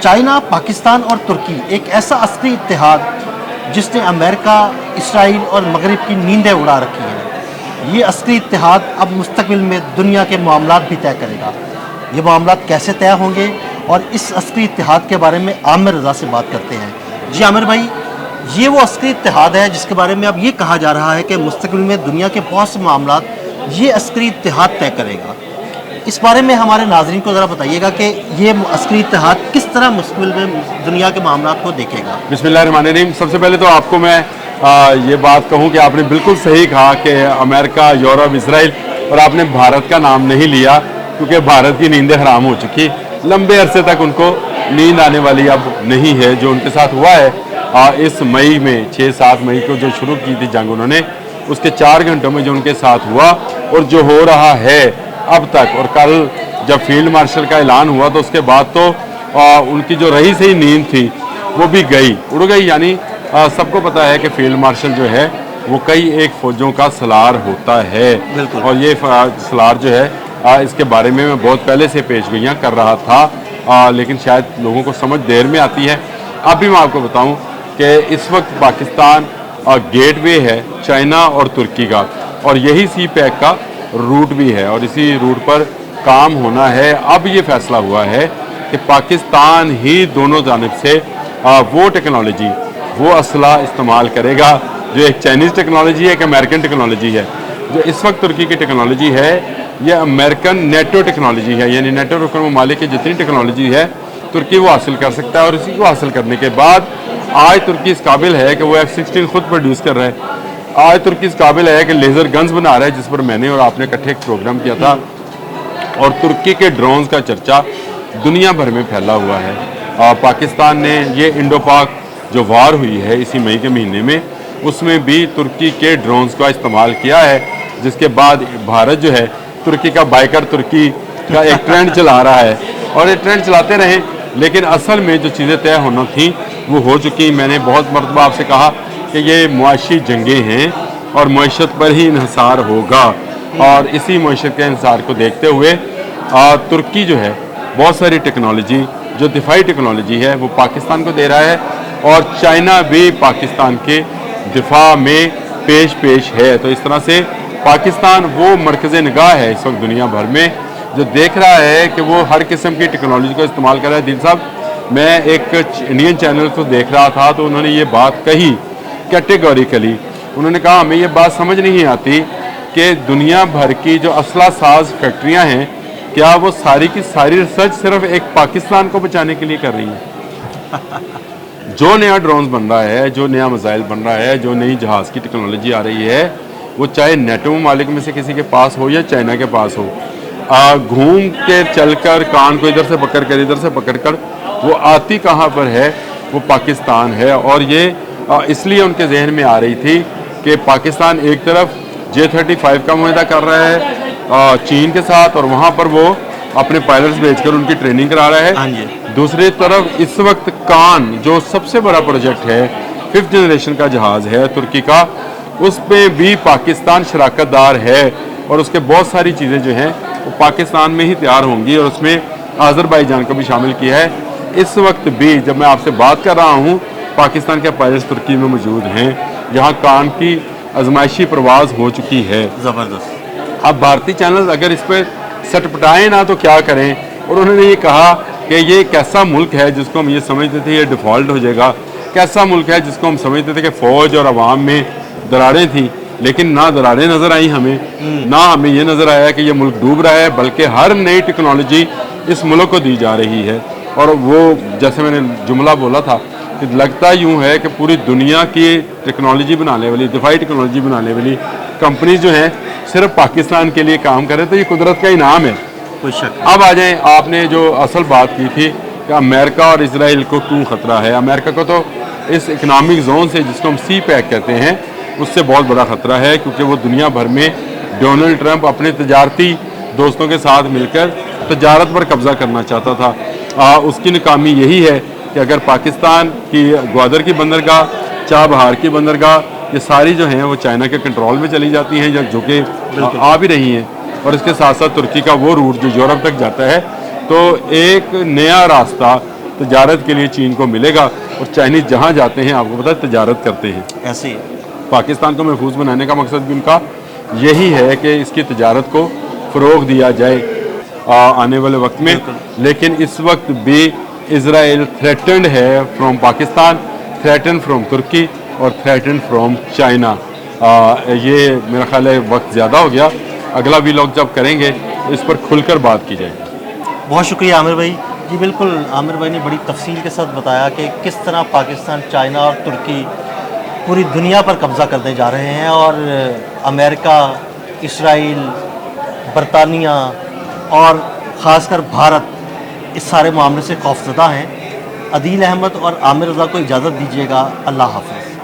China, Pakistan और तुर्की एक ऐसा असली इत्तेहाद जिसने अमेरिका, इसराइल और मगरिब की नींदें उड़ा रखी हैं। ये असली इत्तेहाद अब मुस्तकबिल में दुनिया के मामलात भी तय करेगा। ये मामलात कैसे तय होंगे और इस असली इत्तेहाद के बारे में आमिर रज़ा से बात करते हैं। जी आमिर भाई, ये वो असली इत्तेहाद है जिसके बारे में अब ये कहा जा रहा है कि मुस्तकबिल में दुनिया के बहुत से मामलात ये असली इत्तेहाद तय करेगा। इस बारे में हमारे नाज़रीन को ज़रा बताइएगा कि ये असली इत्तेहाद किस तरह मुस्तकबिल में दुनिया के मामलात को देखेगा। बिस्मिल्लाहिर्रहमानिर्रहीम। सबसे पहले तो आपको मैं ये बात कहूँ कि आपने बिल्कुल सही कहा कि अमेरिका, यूरोप, इसराइल और आपने भारत का नाम नहीं लिया क्योंकि भारत की नींदें हराम हो चुकी। लंबे अरसे तक उनको नींद आने वाली अब नहीं है। जो उनके साथ हुआ है इस मई में 6-7 मई को जो शुरू की थी जंग उन्होंने, उसके 4 घंटों में जो उनके साथ हुआ और जो हो रहा है अब तक, और कल जब फील्ड मार्शल का ऐलान हुआ तो उसके बाद तो उनकी जो रही सही नींद थी वो भी गई, उड़ गई। यानी सबको पता है कि फील्ड मार्शल जो है वो कई एक फौजों का सलार होता है और ये सलार जो है इसके बारे में मैं बहुत पहले से पेशगोइयाँ कर रहा था, लेकिन शायद लोगों को समझ देर में आती है। अब भी मैं आपको बताऊं कि इस वक्त पाकिस्तान गेटवे है चाइना और तुर्की का, और यही सी पैक का रूट भी है और इसी रूट पर काम होना है। अब ये फैसला हुआ है कि पाकिस्तान ही दोनों जानिब से वो टेक्नोलॉजी, वो असला इस्तेमाल करेगा जो एक चाइनीज़ टेक्नोलॉजी है, एक अमेरिकन टेक्नोलॉजी है। जो इस वक्त तुर्की की टेक्नोलॉजी है ये अमेरिकन नेटो टेक्नोलॉजी है, यानी नेटो रुकन ममालिक की जितनी टेक्नोलॉजी है तुर्की वो हासिल कर सकता है। और इसी को हासिल करने के बाद आज तुर्की इस काबिल है कि वो F-16 खुद प्रोड्यूस कर रहा है। आज तुर्की इस काबिल है कि लेज़र गन्स बना रहा है, जिस पर मैंने और आपने इकट्ठे एक प्रोग्राम किया था। और तुर्की के ड्रोन्स का चर्चा दुनिया भर में फैला हुआ है। पाकिस्तान ने ये इंडो पाक जो वार हुई है इसी मई के महीने में, उसमें भी तुर्की के ड्रोन्स का इस्तेमाल किया है, जिसके बाद भारत जो है तुर्की का बाइकर तुर्की का एक ट्रेंड चला रहा है और ये ट्रेंड चलाते रहे। लेकिन असल में जो चीज़ें तय होना थी वो हो चुकी। मैंने बहुत मरतबा आपसे कहा कि ये मुआशी जंगें हैं और मईशत पर ही इन्हिसार होगा, और इसी मईशत के इन्हिसार को देखते हुए तुर्की जो है बहुत सारी टेक्नोलॉजी जो दिफाई टेक्नोलॉजी है वो पाकिस्तान को दे रहा है, और चाइना भी पाकिस्तान के दिफा में पेश है। तो इस तरह से पाकिस्तान वो मरकज़ निगाह है इस वक्त दुनिया भर में, जो देख रहा है कि वो हर किस्म की टेक्नोलॉजी को इस्तेमाल कर रहा है। दिल साहब, मैं एक इंडियन चैनल को देख रहा था तो उन्होंने ये बात कही कैटेगोरिकली। उन्होंने कहा हमें ये बात समझ नहीं आती कि दुनिया भर की जो असला साज फैक्ट्रियाँ हैं, क्या वो सारी की सारी रिसर्च सिर्फ एक पाकिस्तान को बचाने के लिए कर रही हैं। जो नया ड्रोन्स बन रहा है, जो नया मिसाइल बन रहा है, जो नई जहाज़ की टेक्नोलॉजी आ रही है, वो चाहे नेटो मालिक में से किसी के पास हो या चाइना के पास हो, घूम के चलकर कान को इधर से पकड़ कर इधर से पकड़ कर वो आती कहाँ पर है, वो पाकिस्तान है। और ये इसलिए उनके जहन में आ रही थी कि पाकिस्तान एक तरफ J-35 का मुआहदा कर रहा है चीन के साथ, और वहाँ पर वो अपने पायलट्स भेजकर उनकी ट्रेनिंग करा रहा है। दूसरी तरफ इस वक्त कान जो सबसे बड़ा प्रोजेक्ट है, 5th जनरेशन का जहाज़ है तुर्की का, उस पर भी पाकिस्तान शराकतदार है, और उसके बहुत सारी चीज़ें जो हैं वो पाकिस्तान में ही तैयार होंगी, और उसमें आज़रबाईजान को भी शामिल किया है। इस वक्त भी जब मैं आपसे बात कर रहा हूँ पाकिस्तान के पायलट्स तुर्की में मौजूद हैं, जहाँ कान की आजमाइशी परवाज़ हो चुकी है। ज़बरदस्त। अब भारतीय चैनल अगर इस पर सटपटाएँ ना तो क्या करें। और उन्होंने ये कहा कि ये कैसा मुल्क है जिसको हम ये समझते थे ये डिफ़ॉल्ट हो जाएगा, कैसा मुल्क है जिसको हम समझते थे कि फ़ौज और अवाम में दरारें थी, लेकिन ना दरारें नज़र आई हमें, ना हमें ये नज़र आया कि ये मुल्क डूब रहा है, बल्कि हर नई टेक्नोलॉजी इस मुल्क को दी जा रही है। और वो जैसे मैंने जुमला बोला था कि लगता यूँ है कि पूरी दुनिया की टेक्नोलॉजी बनाने वाली, दिफाई टेक्नोलॉजी बनाने वाली कंपनीज जो हैं सिर्फ पाकिस्तान के लिए काम करे, तो ये कुदरत का इनाम है, कोई शक। अब आ जाएं, आपने जो असल बात की थी कि अमेरिका और इसराइल को क्यों ख़तरा है। अमेरिका को तो इस इकनॉमिक जोन से, जिसको हम सी पैक कहते हैं, उससे बहुत बड़ा ख़तरा है, क्योंकि वो दुनिया भर में डोनाल्ड ट्रंप अपने तजारती दोस्तों के साथ मिलकर तजारत पर कब्ज़ा करना चाहता था। उसकी नाकामी यही है कि अगर पाकिस्तान की ग्वादर की बंदरगाह, चाबहार की बंदरगाह, ये सारी जो हैं वो चाइना के कंट्रोल में चली जाती हैं, या जो कि आ भी रही हैं, और इसके साथ साथ तुर्की का वो रूट जो यूरोप तक जाता है, तो एक नया रास्ता तजारत के लिए चीन को मिलेगा। और चाइनीज़ जहाँ जाते हैं आपको पता है तजारत करते हैं। ऐसे ही पाकिस्तान को महफूज बनाने का मकसद भी उनका यही है कि इसकी तजारत को फ़रोग दिया जाए आने वाले वक्त में। लेकिन इस वक्त भी इसराइल थ्रेटन्ड है फ्रॉम पाकिस्तान, थ्रेटन फ्रॉम तुर्की और थ्रेटन फ्रॉम चाइना। ये मेरा ख्याल है वक्त ज़्यादा हो गया, अगला भी लोग जब करेंगे इस पर खुलकर बात की जाएगी। बहुत शुक्रिया आमिर भाई। जी बिल्कुल, आमिर भाई ने बड़ी तफसील के साथ बताया कि किस तरह पाकिस्तान, चाइना और तुर्की पूरी दुनिया पर कब्ज़ा करने जा रहे हैं और अमेरिका, इसराइल, बरतानिया और ख़ासकर भारत इस सारे मामले से खौफज़दा हैं। अदील अहमद और आमिर रज़ा को इजाज़त दीजिएगा। अल्लाह हाफ़िज़।